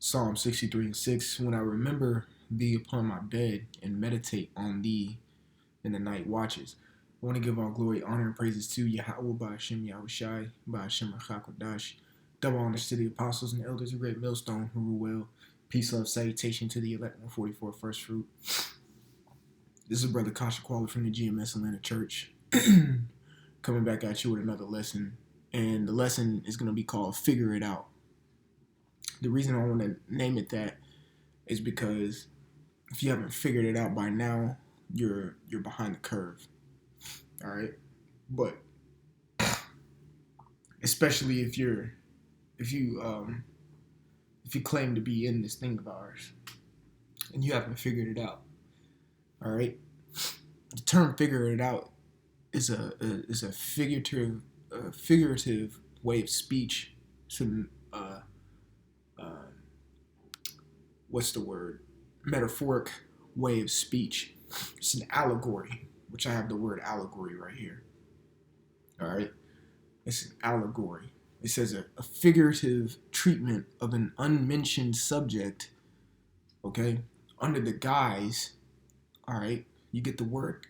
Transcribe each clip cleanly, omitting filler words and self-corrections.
Psalm 63 and 6. When I remember thee upon my bed and meditate on thee in the night watches. I want to give all glory, honor, and praises to Yahweh by Hashem Yahushai, by Hashem Rachakodash. Double honors to the apostles and elders of Great Millstone who rule well. Peace, love, salutation to the elect 144 first fruit. This is Brother Kasha Qualler from the GMS Atlanta Church. Coming back at you with another lesson. And the lesson is going to be called Figure It Out. The reason I want to name it that is because if you haven't figured it out by now, you're behind the curve. All right? But especially if you claim to be in this thing of ours and you haven't figured it out. All right? The term "figure it out" is a figurative way of speech. Some what's the word? Metaphoric way of speech. It's an allegory, which I have the word allegory right here. All right? It's an allegory. It says a figurative treatment of an unmentioned subject, okay, under the guise, all right, you get the word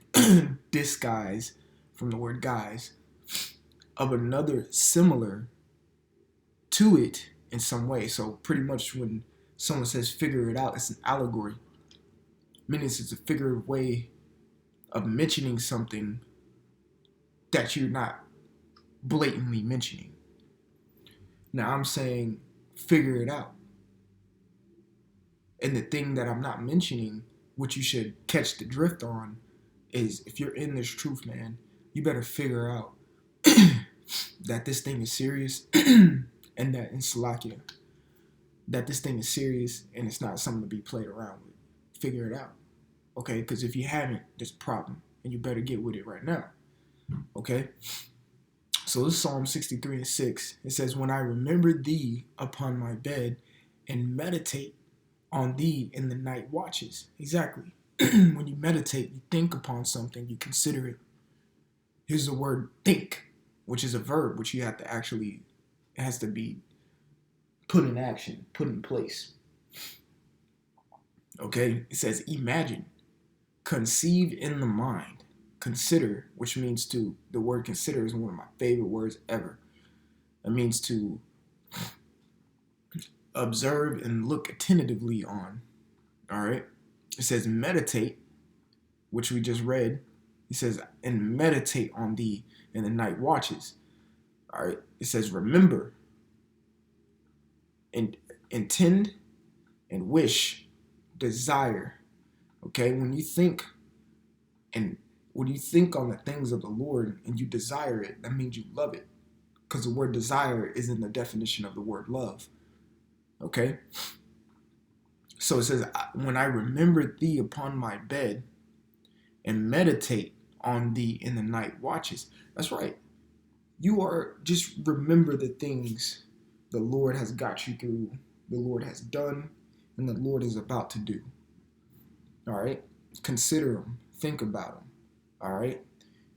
disguise from the word guise, of another similar to it in some way. So pretty much when someone says figure it out, it's an allegory. Meaning it's a figurative way of mentioning something that you're not blatantly mentioning. Now I'm saying figure it out. And the thing that I'm not mentioning, which you should catch the drift on, is if you're in this truth, man, you better figure out that this thing is serious and that in Salakia, that this thing is serious and it's not something to be played around with. Figure it out. Okay? Because if you haven't, there's a problem and you better get with it right now. Okay? So this is Psalm 63 and 6. It says, when I remember thee upon my bed and meditate on thee in the night watches. Exactly. When you meditate, you think upon something, you consider it. Here's the word think, which is a verb, which you have to actually, it has to be put in action, put in place. Okay? It says imagine, conceive in the mind. Consider, which means the word consider is one of my favorite words ever. It means to observe and look attentively on. All right? It says meditate, which we just read. It says, and meditate on thee in the night watches. All right? It says remember, and intend, and wish, desire. Okay? When you think on the things of the Lord and you desire it, that means you love it. Because the word desire is in the definition of the word love. Okay? So it says, when I remember thee upon my bed and meditate on thee in the night watches. That's right. Just remember the things the Lord has got you through, the Lord has done, and the Lord is about to do. All right? Consider them. Think about them. All right?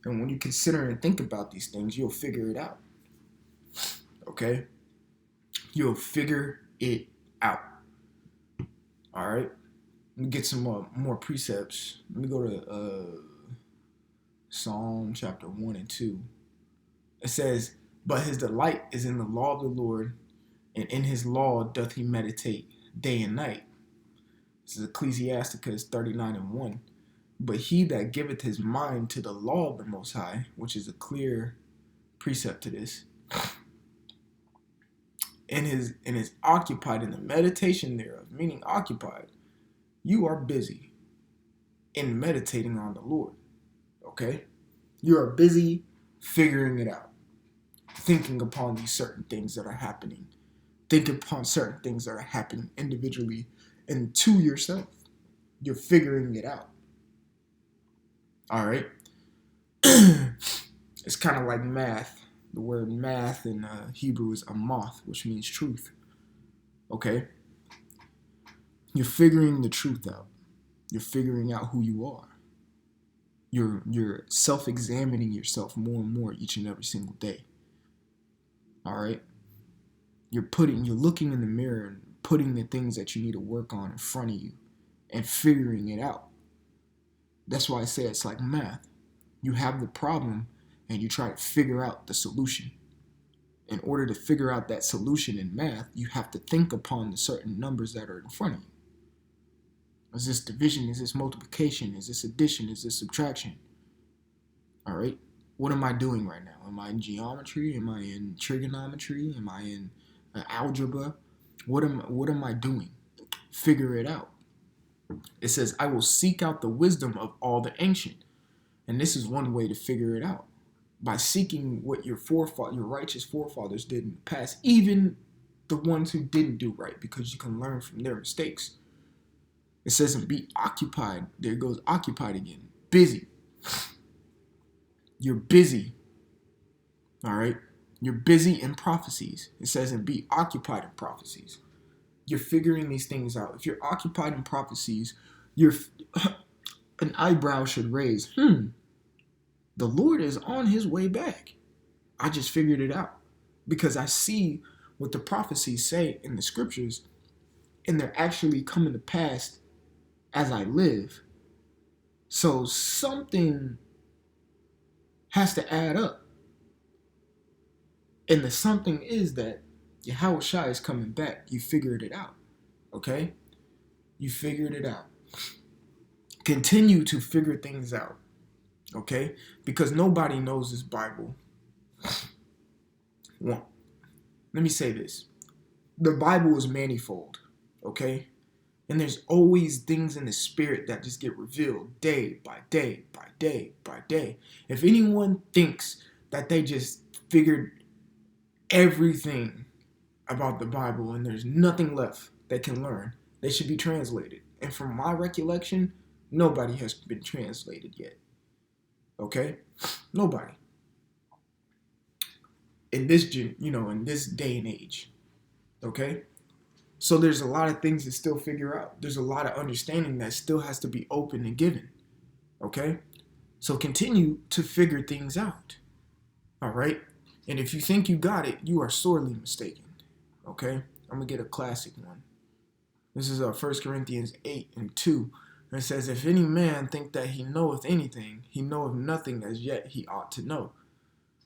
And when you consider and think about these things, you'll figure it out. Okay? You'll figure it out. All right? Let me get some more precepts. Let me go to Psalm chapter 1 and 2. It says, but his delight is in the law of the Lord, and in his law doth he meditate day and night. This is Ecclesiasticus 39 and 1. But he that giveth his mind to the law of the Most High, which is a clear precept to this, and is occupied in the meditation thereof, meaning occupied, you are busy in meditating on the Lord. Okay? You are busy figuring it out, thinking upon these certain things that are happening, thinking upon certain things that are happening individually and to yourself. You're figuring it out. All right? It's kind of like math. The word math in Hebrew is amoth, which means truth. Okay? You're figuring the truth out. You're figuring out who you are. You're self-examining yourself more and more each and every single day. All right? You're looking in the mirror and putting the things that you need to work on in front of you and figuring it out. That's why I say it's like math. You have the problem and you try to figure out the solution. In order to figure out that solution in math, you have to think upon the certain numbers that are in front of you. Is this division? Is this multiplication? Is this addition? Is this subtraction? All right. What am I doing right now? Am I in geometry? Am I in trigonometry? Am I in algebra? What am I doing? Figure it out. It says, I will seek out the wisdom of all the ancient. And this is one way to figure it out. By seeking what your righteous forefathers did in the past, even the ones who didn't do right, because you can learn from their mistakes. It says, and be occupied. There goes occupied again. Busy. You're busy. All right? You're busy in prophecies. It says, and be occupied in prophecies. You're figuring these things out. If you're occupied in prophecies, an eyebrow should raise. The Lord is on his way back. I just figured it out. Because I see what the prophecies say in the scriptures, and they're actually coming to pass as I live. So something has to add up. And the something is that Yahweh Shai is coming back. You figured it out. Okay? You figured it out. Continue to figure things out. Okay? Because nobody knows this Bible. One, let me say this. The Bible is manifold. Okay? And there's always things in the spirit that just get revealed day by day by day by day. If anyone thinks that they just figured everything about the Bible and there's nothing left they can learn, they should be translated. And from my recollection, nobody has been translated yet. Okay? Nobody. In this, in this day and age. Okay? So there's a lot of things to still figure out. There's a lot of understanding that still has to be open and given. Okay? So continue to figure things out. All right? And if you think you got it, you are sorely mistaken. Okay? I'm going to get a classic one. This is 1 Corinthians 8:2. And it says, if any man think that he knoweth anything, he knoweth nothing as yet he ought to know.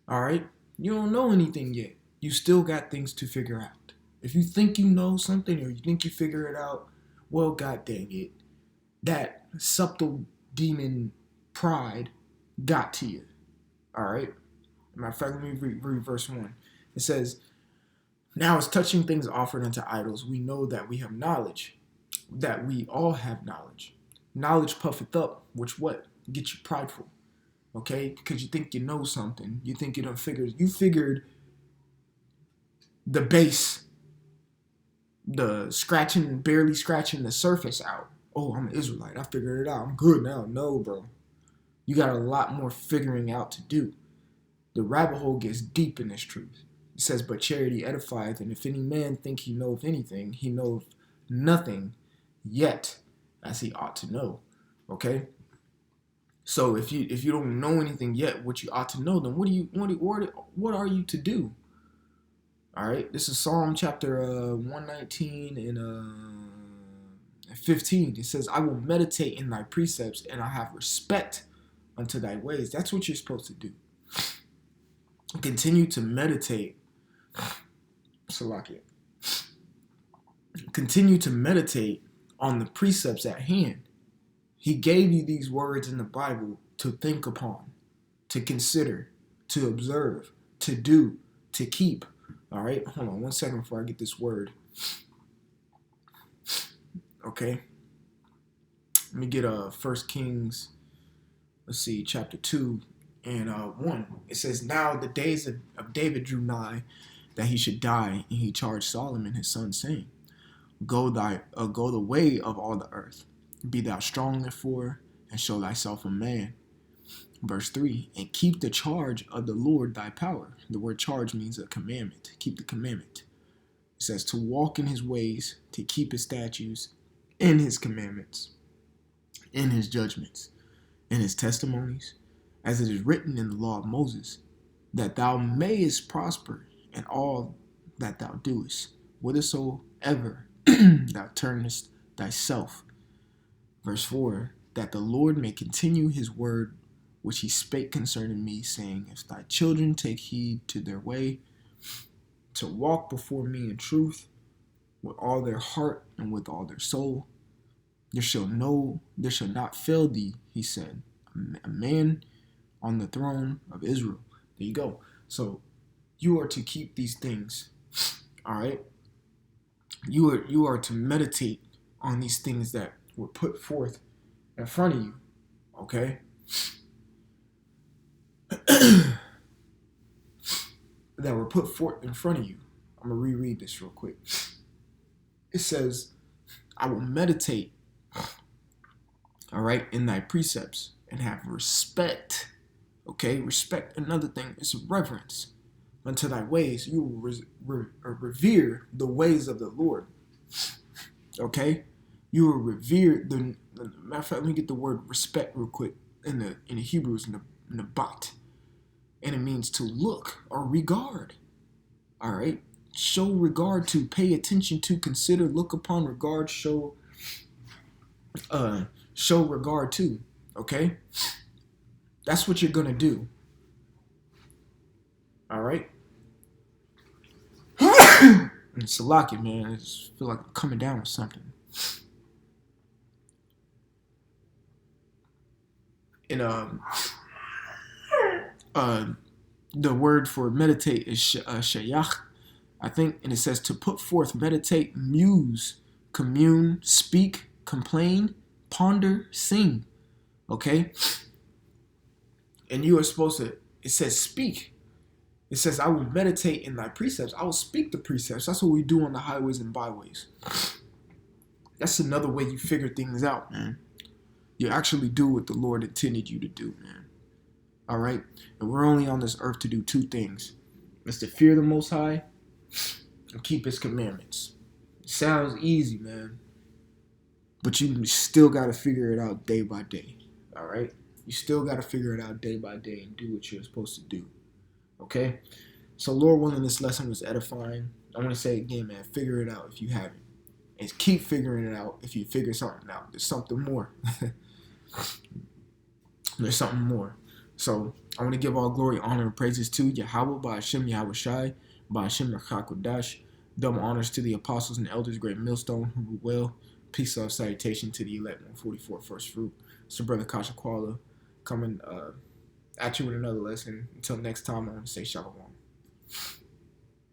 All right? You don't know anything yet. You still got things to figure out. If you think you know something or you think you figure it out, well, god dang it. That subtle demon pride got to you. All right? Matter of fact, let me read verse 1. It says, now as touching things offered unto idols, we know that we have knowledge, that we all have knowledge. Knowledge puffeth up, which what? Get you prideful. Okay? Because you think you know something. You think you done figured. You figured the base, the barely scratching the surface out. Oh, I'm an Israelite. I figured it out. I'm good now. No, bro. You got a lot more figuring out to do. The rabbit hole gets deep in this truth. It says, but charity edifieth, and if any man think he knoweth anything, he knoweth nothing yet as he ought to know. Okay? So if you don't know anything yet what you ought to know, then what are you to do? All right? This is Psalm chapter 119 and 15. It says, I will meditate in thy precepts, and I have respect unto thy ways. That's what you're supposed to do. Continue to meditate. Salakia. Continue to meditate on the precepts at hand. He gave you these words in the Bible to think upon, to consider, to observe, to do, to keep. All right? Hold on 1 second before I get this word. Okay? Let me get 1 Kings, chapter 2 and 1. It says, now the days of David drew nigh that he should die, and he charged Solomon his son, saying, go the way of all the earth. Be thou strong therefore, and show thyself a man. Verse 3, and keep the charge of the Lord thy power. The word charge means a commandment. Keep the commandment. It says to walk in his ways, to keep his statutes, in his commandments, in his judgments, in his testimonies, as it is written in the law of Moses, that thou mayest prosper in all that thou doest, whithersoever thou turnest thyself. Verse 4, that the Lord may continue his word which he spake concerning me, saying, if thy children take heed to their way, to walk before me in truth, with all their heart and with all their soul, there shall not fail thee, he said, a man on the throne of Israel. There you go. So you are to keep these things. All right. You are to meditate on these things that were put forth in front of you. Okay. That were put forth in front of you. I'm gonna reread this real quick. It says, I will meditate, all right, in thy precepts and have respect. Okay, respect. Another thing is reverence unto thy ways. You will revere the ways of the Lord. Okay, you will revere the matter of fact. Let me get the word respect real quick in the Hebrews in the bat, and it means to look or regard. All right, show regard to, pay attention to, consider, look upon, regard, show regard to. Okay, that's what you're gonna do. All right. And Salaki, man, I just feel like I'm coming down with something. And the word for meditate is shayach, I think, and it says to put forth, meditate, muse, commune, speak, complain, ponder, sing. Okay? And you are supposed to, it says speak. It says, I will meditate in thy precepts. I will speak the precepts. That's what we do on the highways and byways. That's another way you figure things out, man. You actually do what the Lord intended you to do, man. All right? And we're only on this earth to do two things. It's to fear the Most High and keep his commandments. It sounds easy, man. But you still got to figure it out day by day. All right? You still got to figure it out day by day and do what you're supposed to do. Okay? So, Lord willing, this lesson was edifying. I want to say again, man, figure it out if you haven't. And keep figuring it out if you figure something out. There's something more. There's something more. So, I want to give all glory, honor, and praises to Yahweh, Ba'ashem Yahweh Shai, Ba'ashem Rakakodash. Double honors to the apostles and elders, great millstone, who rule well. Peace, love, salutation to the elect 144 first fruit. So, Brother Kasha Kuala coming at you with another lesson. Until next time, I want to say shalom.